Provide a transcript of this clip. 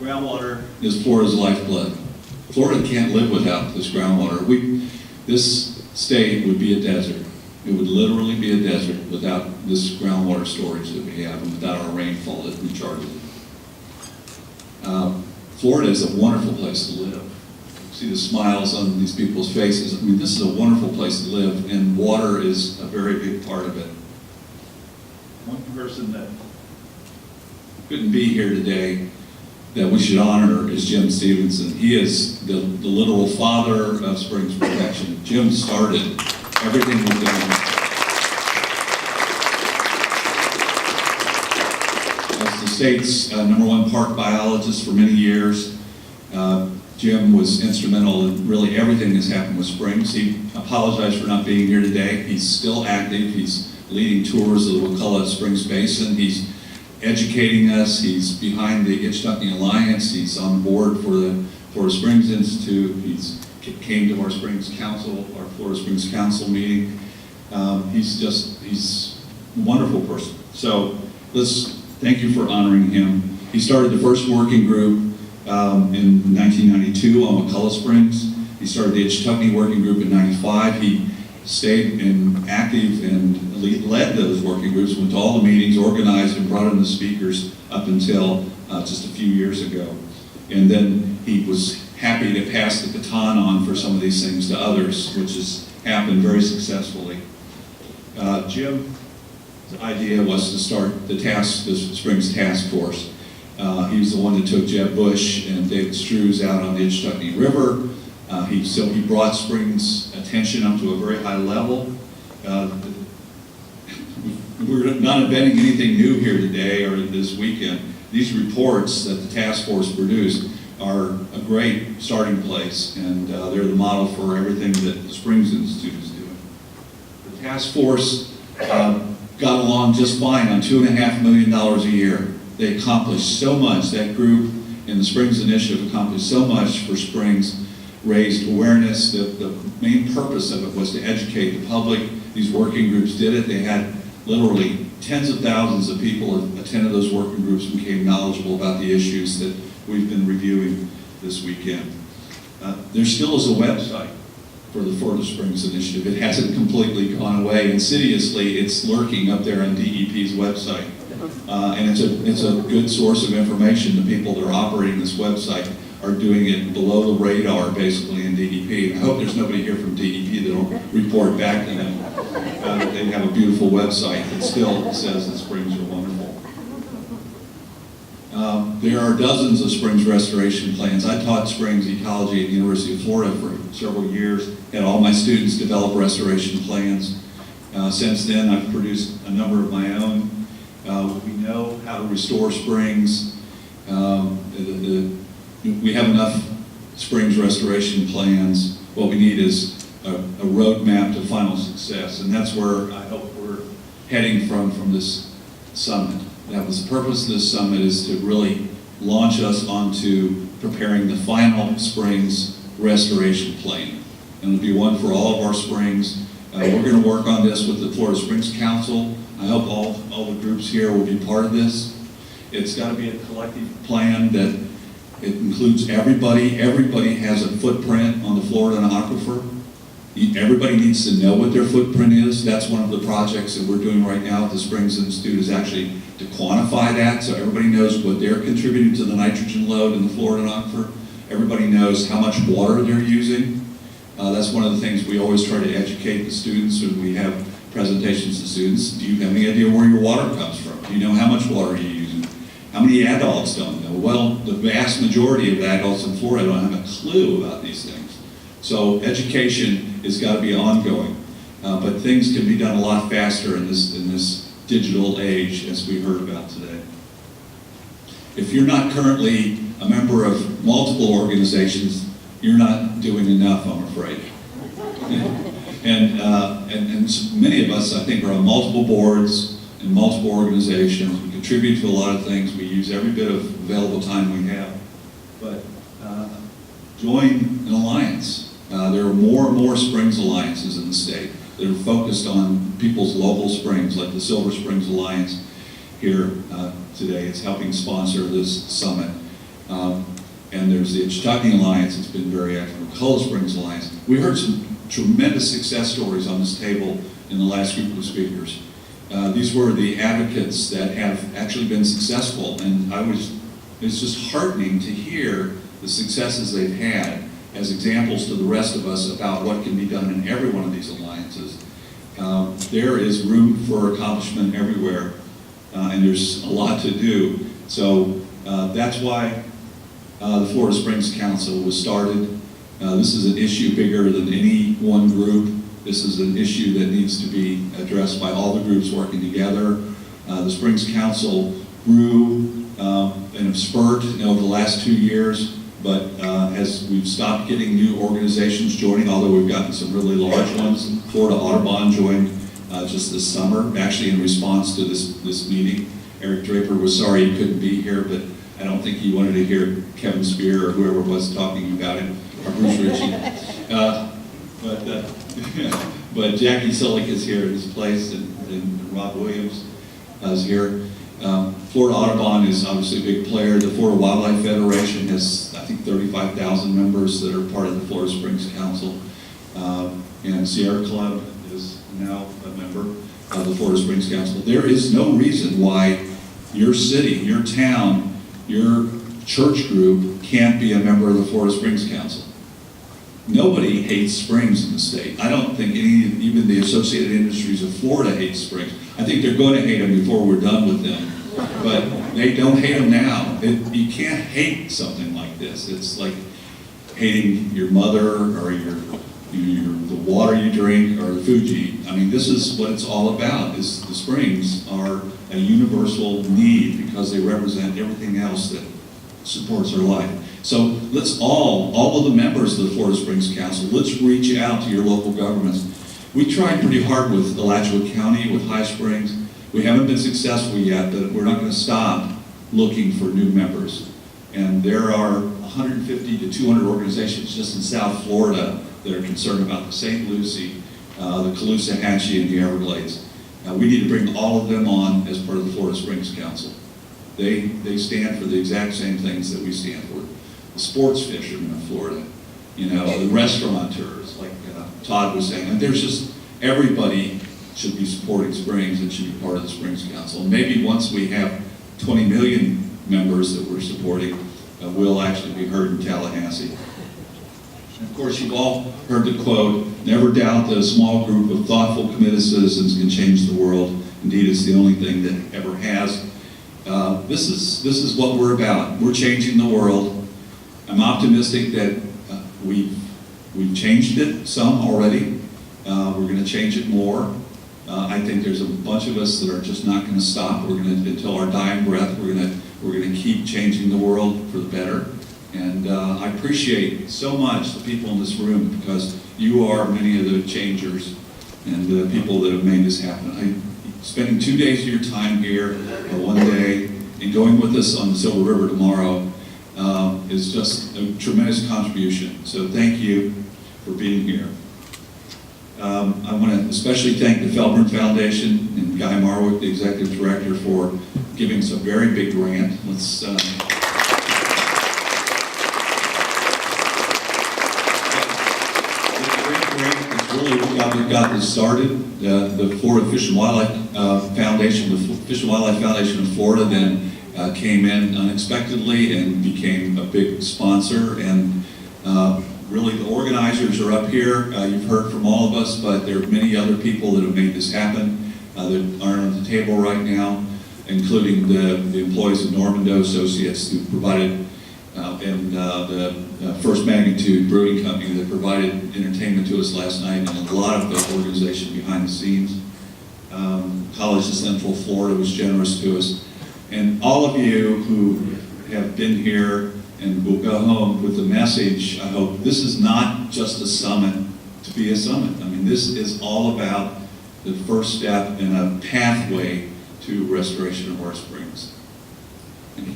Groundwater is Florida's lifeblood. Florida can't live without this groundwater. This state would be a desert. It would literally be a desert without this groundwater storage that we have and without our rainfall that recharges it. Florida is a wonderful place to live. See the smiles on these people's faces. I mean, this is a wonderful place to live, and water is a very big part of it. One person that couldn't be here today that we should honor is Jim Stevenson. He is the literal father of Springs Protection. Jim started everything we've done. As the state's #1 park biologist for many years, Jim was instrumental in really everything that's happened with Springs. He apologized for not being here today. He's still active. He's leading tours of the Ocala Springs Basin. He's educating us. He's behind the Itchtucky Alliance. He's on board for the Florida Springs Institute. He's came to our Springs Council, our Florida Springs Council meeting. He's a wonderful person. So thank you for honoring him. He started the first working group in 1992 on Ocala Springs. He started the Itchtucky working group in '95. He stayed active and led those working groups, went to all the meetings, organized and brought in the speakers up until just a few years ago. And then he was happy to pass the baton on for some of these things to others, which has happened very successfully. Jim's idea was to start the Springs Task Force. He was the one that took Jeb Bush and David Strews out on the Itchtucky River. So he brought Springs attention up to a very high level. We're not inventing anything new here today or this weekend. These reports that the task force produced are a great starting place, and they're the model for everything that the Springs Institute is doing. The task force got along just fine on $2.5 million a year. They accomplished so much. That group in the Springs Initiative accomplished so much for Springs, raised awareness. The main purpose of it was to educate the public. These working groups did it. They had literally tens of thousands of people attended those working groups and became knowledgeable about the issues that we've been reviewing this weekend. There still is a website for the Florida Springs Initiative. It hasn't completely gone away. Insidiously, it's lurking up there on DEP's website. And it's a good source of information. The people that are operating this website are doing it below the radar, basically, in DEP. I hope there's nobody here from DEP that will report back to them that they have a beautiful website that still says that springs are wonderful. There are dozens of springs restoration plans. I taught springs ecology at the University of Florida for several years, had all my students develop restoration plans. Since then, I've produced a number of my own. We know how to restore springs. We have enough springs restoration plans. What we need is a roadmap to final success, and that's where I hope we're heading from this summit. That was the purpose of this summit, is to really launch us onto preparing the final springs restoration plan. And it'll be one for all of our springs. We're going to work on this with the Florida Springs Council. I hope all the groups here will be part of this. It's got to be a collective plan that it includes everybody. Everybody has a footprint on the Florida aquifer. Everybody needs to know what their footprint is. That's one of the projects that we're doing right now at the Springs Institute, is actually to quantify that so everybody knows what they're contributing to the nitrogen load in the Florida aquifer. Everybody knows how much water they're using. That's one of the things we always try to educate the students when we have presentations to students. Do you have any idea where your water comes from? Do you know how much water you're using? How many adults don't know? Well, the vast majority of adults in Florida don't have a clue about these things. So education has got to be ongoing, but things can be done a lot faster in this digital age, as we heard about today. If you're not currently a member of multiple organizations, you're not doing enough, I'm afraid. And many of us, I think, are on multiple boards and multiple organizations. We contribute to a lot of things. We use every bit of available time we have. But join an alliance. There are more and more Springs Alliances in the state that are focused on people's local springs, like the Silver Springs Alliance here today. It's helping sponsor this summit. And there's the Itchtucking Alliance, it's been very active, Ocala Springs Alliance. We heard some tremendous success stories on this table in the last group of speakers. These were the advocates that have actually been successful, and it's just heartening to hear the successes they've had as examples to the rest of us about what can be done in every one of these alliances. There is room for accomplishment everywhere, and there's a lot to do. So that's why the Florida Springs Council was started. This is an issue bigger than any one group. This is an issue that needs to be addressed by all the groups working together. The Springs Council grew in a spurt over the last 2 years, but as we've stopped getting new organizations joining, although we've gotten some really large ones. Florida Audubon joined just this summer, actually in response to this meeting. Eric Draper was sorry he couldn't be here, but I don't think he wanted to hear Kevin Spear or whoever was talking about it, or Bruce Ritchie. But Jackie Sullick is here in his place, and Rob Williams is here. Florida Audubon is obviously a big player. The Florida Wildlife Federation has, I think, 35,000 members that are part of the Florida Springs Council. And Sierra Club is now a member of the Florida Springs Council. There is no reason why your city, your town, your church group can't be a member of the Florida Springs Council. Nobody hates springs in the state. I don't think even the Associated Industries of Florida hates springs. I think they're going to hate them before we're done with them. But they don't hate them now. You can't hate something like this. It's like hating your mother or the water you drink or the food you eat. I mean, this is what it's all about. Is the springs are a universal need because they represent everything else that supports our life. So let's all of the members of the Florida Springs Council, let's reach out to your local governments. We tried pretty hard with Alachua County, with High Springs. We haven't been successful yet, but we're not going to stop looking for new members. And there are 150 to 200 organizations just in South Florida that are concerned about the St. Lucie, the Caloosahatchee, and the Everglades. We need to bring all of them on as part of the Florida Springs Council. They stand for the exact same things that we stand for. The sports fishermen of Florida, the restaurateurs, like Todd was saying. And there's just, everybody should be supporting Springs and should be part of the Springs Council. And maybe once we have 20 million members that we're supporting, we'll actually be heard in Tallahassee. And of course, you've all heard the quote, never doubt that a small group of thoughtful, committed citizens can change the world. Indeed, it's the only thing that ever has. This is what we're about. We're changing the world. I'm optimistic that we've changed it some already. We're going to change it more. I think there's a bunch of us that are just not going to stop. We're going to, until our dying breath, we're going to keep changing the world for the better. And I appreciate so much the people in this room because you are many of the changers and the people that have made this happen. Spending 2 days of your time here, or 1 day, and going with us on the Silver River tomorrow is just a tremendous contribution. So thank you for being here. I want to especially thank the Felburn Foundation and Guy Marwick, the Executive Director, for giving us a very big grant. Let's the grant is really what got this started. The Florida Fish and Wildlife Foundation, the Fish and Wildlife Foundation of Florida, then came in unexpectedly and became a big sponsor. And really, the organizers are up here. You've heard from all of us, but there are many other people that have made this happen that aren't on the table right now, including the employees of Norman Doe Associates who provided, and the First Magnitude Brewing Company that provided entertainment to us last night, and a lot of the organization behind the scenes. College of Central Florida was generous to us. And all of you who have been here and will go home with the message, I hope, this is not just a summit to be a summit. I mean, this is all about the first step in a pathway to restoration of our springs. Thank you.